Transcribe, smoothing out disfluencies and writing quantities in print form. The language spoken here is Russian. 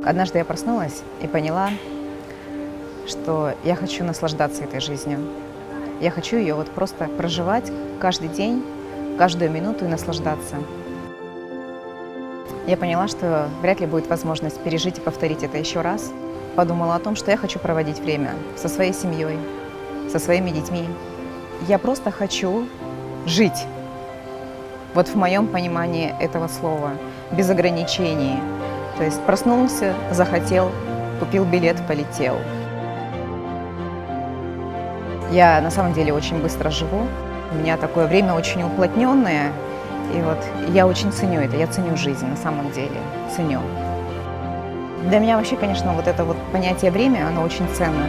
Однажды я проснулась и поняла, что я хочу наслаждаться этой жизнью. Я хочу ее вот просто проживать каждый день, каждую минуту и наслаждаться. Я поняла, что вряд ли будет возможность пережить и повторить это еще раз. Подумала о том, что я хочу проводить время со своей семьей, со своими детьми. Я просто хочу жить. Вот в моем понимании этого слова, без ограничений. То есть проснулся, захотел, купил билет, полетел. Я на самом деле очень быстро живу. У меня такое время очень уплотненное. И вот я очень ценю это, я ценю жизнь на самом деле, ценю. Для меня вообще, конечно, вот это вот понятие время, оно очень ценно.